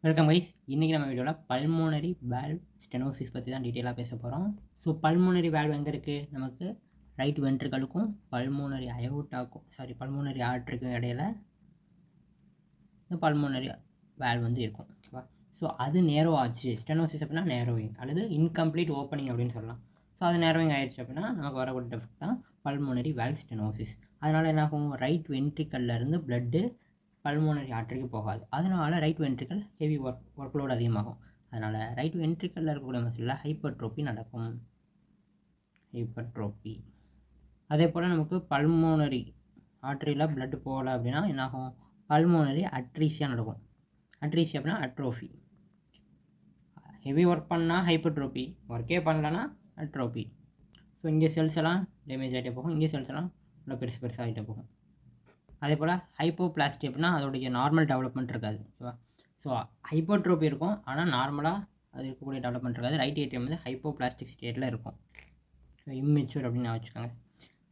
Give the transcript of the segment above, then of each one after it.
Welcome guys. இன்றைக்கி நம்ம வீடியோவில் பல்மோனரி வேல்வ் ஸ்டெனோசிஸ் பற்றி தான் டீட்டெயிலாக பேச போகிறோம். ஸோ பல்மோனரி வேல்வ் எங்கே இருக்குது? நமக்கு ரைட் வென்ட்ரிகலுக்கும் பல்மோனரி பல்மோனரி ஆர்ட்ரிக்கும் இடையில இந்த பல்மோனரி வேல்வ் வந்து இருக்கும். ஓகேவா? ஸோ அது நேரோ ஆச்சு. ஸ்டெனோசிஸ் அப்படின்னா நேரோவிங் அல்லது இன்கம்ப்ளீட் ஓப்பனிங் அப்படின்னு சொல்லலாம். ஸோ அது நேரோவிங் ஆயிடுச்சு அப்படின்னா நமக்கு வரக்கூடிய டெஃபெக்ட் தான் பல்மோனரி வேல்வ் ஸ்டெனோசிஸ். அதனால் என்ன ஆகும்? ரைட் வென்ட்ரிக்கல்லேருந்து பிளட்டு பல்மோனரி ஆர்டரிக்கு போகாது. அதனால் right ventricle heavy work load அதிகமாகும். அதனால் ரைட் வென்ட்ரிக்கலில் இருக்கக்கூடிய மசிலில் ஹைப்பர்ட்ரோபி நடக்கும். ஹைப்பர்ட்ரோபி. அதே போல் நமக்கு பல்மோனரி ஆர்டரியில் பிளட் போகலை அப்படின்னா என்னாகும்? பல்மோனரி அட்ரீஷியா நடக்கும். அட்ரீஷியா அப்படின்னா அட்ரோஃபி. ஹெவி ஒர்க் பண்ணால் ஹைப்பர்ட்ரோபி, ஒர்க்கே பண்ணலன்னா அட்ரோபி. ஸோ இங்கே செல்ஸ் எல்லாம் டேமேஜ் ஆகிட்டே போகும், இங்கே செல்ஸ் எல்லாம் நல்லா பெருசு ஆகிட்டே போகும். அதே போல் ஹைப்போபிளாஸ்டி அப்படின்னா அதோடைய நார்மல் டெவலப்மெண்ட் இருக்காது. ஓகேவா? ஸோ ஹைப்போட்ரோபி இருக்கும், ஆனால் நார்மலாக அது இருக்கக்கூடிய டெவலப்மெண்ட் இருக்காது. ரைட் ஏடிஎம் வந்து ஹைப்போபிளாஸ்டிக் ஸ்டேட்டில் இருக்கும். ஸோ இம்மெச்சூர் அப்படின்னு வச்சுக்கோங்க.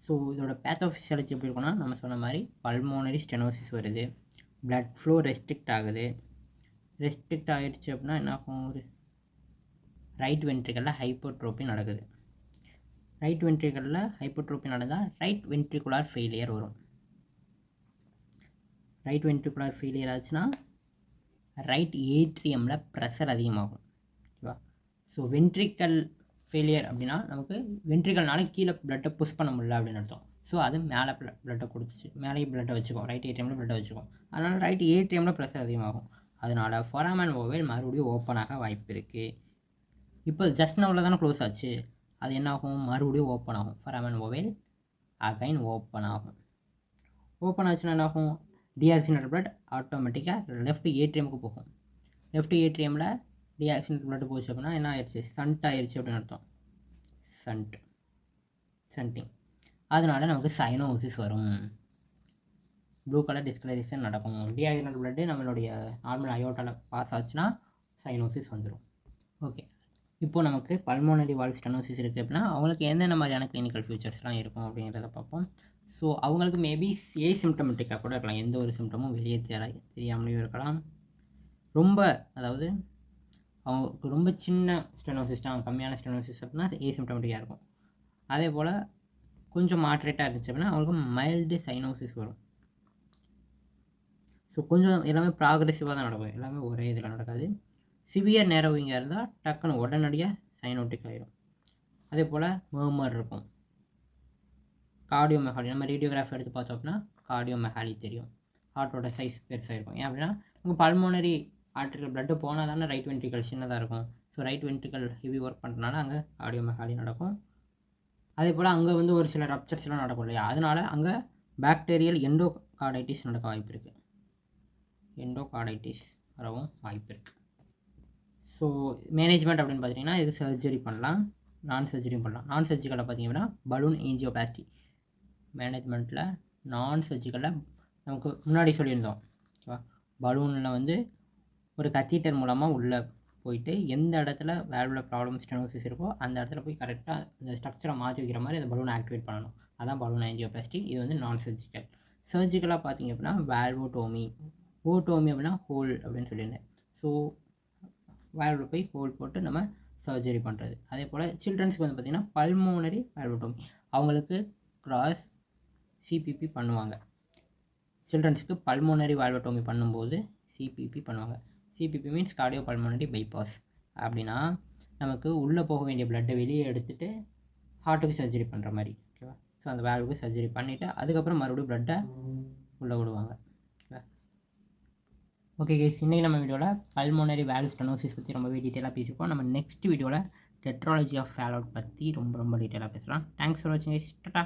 ஸோ இதோட பேத்தோஃபிசியாலஜி எப்படி இருக்குன்னா, நம்ம சொன்ன மாதிரி பல்மோனரி ஸ்டெனோசிஸ் வருது, பிளட் ஃப்ளோ ரெஸ்ட்ரிக்ட் ஆகுது. ரெஸ்ட்ரிக்ட் ஆகிடுச்சு அப்படின்னா என்ன ஆகும்? ஒரு ரைட் வென்ட்ரிக்கலில் ஹைப்போட்ரோபி நடக்குது. ரைட் வென்ட்ரிக்கலில் ஹைப்போட்ரோபி நடந்தால் ரைட் வென்ட்ரிகுலார் ஃபெயிலியர் வரும். ரைட் வென்ட்ரிகுலர் ஃபெயிலியர் ஆச்சுன்னா ரைட் ஏட்ரியமில் ப்ரெஷர் அதிகமாகும். ஓகேவா? ஸோ வென்ட்ரிக்கல் ஃபெயிலியர் அப்படின்னா நமக்கு வென்ட்ரிக்கல்னால கீழே பிளட்டை புஷ் பண்ண முடியல அப்படின்னு அர்த்தம். ஸோ அது மேலே பிளட்டை கொடுத்துச்சு, மேலேயே பிளட்டை வச்சுக்கும், ரைட் ஏட்ரியமில் பிளட்டை வச்சுக்கும். அதனால் ரைட் ஏட்ரியமில் ப்ரெஷர் அதிகமாகும். அதனால் ஃபொராமன் ஓவல் மறுபடியும் ஓப்பனாக வாய்ப்பு இருக்குது. இப்போ ஜஸ்ட் நவுல தானே க்ளோஸ் ஆச்சு, அது என்ன ஆகும்? மறுபடியும் ஓப்பன் ஆகும். ஃபொராமன் ஓவல் அகைன் ஓப்பன் ஆகும். ஓப்பன் ஆச்சுன்னா என்ன ஆகும்? டீஆக்சிஜனேட்டட் பிளட் ஆட்டோமேட்டிக்காக லெஃப்ட் ஏட்ரியமுக்கு போகும். லெஃப்ட் ஏட்ரியமில் டீஆக்சிஜனேட்டட் பிளட் போச்சு அப்படின்னா என்ன ஆயிடுச்சு? சண்ட் ஆயிடுச்சு அப்படின்னு அர்த்தம். சண்டிங். அதனால நமக்கு சைனோசிஸ் வரும். ப்ளூ கலர் டிஸ்கலரேஷன் நடக்கும். டீஆக்சிஜனேட்டட் பிளட்டு நம்மளுடைய நார்மல் அயோட்டாவில் பாஸ் ஆச்சுன்னா சைனோசிஸ் வந்துடும். ஓகே, இப்போது நமக்கு பல்மோனரி வால்வ் ஸ்டெனோசிஸ் இருக்குது அப்படின்னா அவங்களுக்கு என்னென்ன மாதிரியான கிளினிக்கல் ஃபியூச்சர்ஸ்லாம் இருக்கும் அப்படிங்கிறத பார்ப்போம். ஸோ அவங்களுக்கு மேபி ஏசிம்டமெட்டிக்காக கூட இருக்கலாம், எந்த ஒரு சிம்டமும் வெளியே தெரியாமலேயும் இருக்கலாம். அதாவது அவங்களுக்கு ரொம்ப சின்ன ஸ்டெனோசிஸ் தான், கம்மியான ஸ்டெனோசிஸ் அப்படின்னா அது ஏசிம்டமெட்டிக்காக இருக்கும். அதே போல் கொஞ்சம் மாட்ரேட்டாக இருந்துச்சு அப்படின்னா அவங்களுக்கு மைல்டு சைனோசிஸ் வரும். ஸோ கொஞ்சம் எல்லாமே ப்ராக்ரெசிவாக தான் நடக்கும், எல்லாமே ஒரே இதில் நடக்காது. சிவியர் நேரோவிங்காக இருந்தால் டக்குன்னு உடனடியாக சைனோட்டிக் ஆகிடும். அதே போல் மர்மர் இருக்கும். கார்டியோமெகாலி, நம்ம ரேடியோகிராஃபி எடுத்து பார்த்தோம் அப்படின்னா கார்டியோமெகாலி தெரியும். ஹார்ட்டோட சைஸ் பெருசாக இருக்கும். ஏன் அப்படின்னா உங்கள் பல்மோனரி ஆர்டரியில் பிளட்டு போனால் தானே ரைட் வென்ட்ரிக்கல் சின்னதாக இருக்கும். So right ventricle heavy work பண்ணுறதுனால அங்கே கார்டியோமெகாலி நடக்கும். அதே போல் அங்கே வந்து ஒரு சில ரப்சர்ஸ்லாம் நடக்கும் இல்லையா, அதனால் அங்கே பாக்டீரியல் எண்டோகார்டைட்டிஸ் நடக்க வாய்ப்பு இருக்குது. எண்டோகார்டைட்டிஸ் வரவும் வாய்ப்பு இருக்குது. ஸோ மேனேஜ்மெண்ட் அப்படின்னு பார்த்தீங்கன்னா இது சர்ஜரி பண்ணலாம், நான் சர்ஜரியும் பண்ணலாம். நான் சர்ஜிக்கலில் பார்த்தீங்கன்னா பலூன் ஏஞ்சியோபிளாஸ்டி. மேனேஜ்மெண்ட்டில் நான் சர்ஜிக்கலில் நமக்கு முன்னாடி சொல்லியிருந்தோம். ஓகேவா? பலூனில் வந்து ஒரு கத்தீட்டர் மூலமாக உள்ளே போயிட்டு எந்த இடத்துல வேல்வில் ப்ராப்ளம் ஸ்டெனோசிஸ் இருக்கோ அந்த இடத்துல போய் கரெக்டாக இந்த ஸ்ட்ரக்சரை மாற்றி வைக்கிற மாதிரி அந்த பலூனை ஆக்டிவேட் பண்ணணும். அதான் பலூன் ஏஞ்சியோபிளாஸ்டி. இது வந்து நான் சர்ஜிக்கல். சர்ஜிக்கலாக பார்த்தீங்க அப்படின்னா வேல்வோட்டோமி. ஓட்டோமி அப்படின்னா ஹோல் அப்படின்னு சொல்லியிருந்தேன். ஸோ வேல்வில் போய் ஹோல் போட்டு நம்ம சர்ஜரி பண்ணுறது. அதே போல் சில்ட்ரன்ஸுக்கு வந்து பார்த்திங்கன்னா பல்மோனரி வேல்வோட்டோமி. அவங்களுக்கு கிராஸ் சிபிபி பண்ணுவாங்க. சில்ட்ரன்ஸுக்கு பல்மோனரி வால்வோட்டோமி பண்ணும்போது சிபிபி பண்ணுவாங்க. CPP means cardio pulmonary bypass. அப்படின்னா நமக்கு உள்ளே போக வேண்டிய பிளட்டை வெளியே எடுத்துகிட்டு ஹார்ட்டுக்கு சர்ஜரி பண்ணுற மாதிரி. ஓகேவா? ஸோ அந்த வேல்வுக்கு சர்ஜரி பண்ணிவிட்டு அதுக்கப்புறம் மறுபடியும் பிளட்டை உள்ளே விடுவாங்க. ஓகே கைஸ், இன்றைக்கி நம்ம வீடியோவில் பல்மோனரி வேல்வ் ஸ்டெனோசிஸ் பற்றி ரொம்பவே டீட்டெயிலாக பேசியிருக்கோம். நம்ம நெக்ஸ்ட் வீடியோவில் டெட்ராலஜி ஆஃப் ஃபேல் அவுட் பற்றி ரொம்ப டீட்டெயிலாக பேசலாம். தேங்க்ஸ் ஃபார் வாட்சிங் கைஸ். டாடா.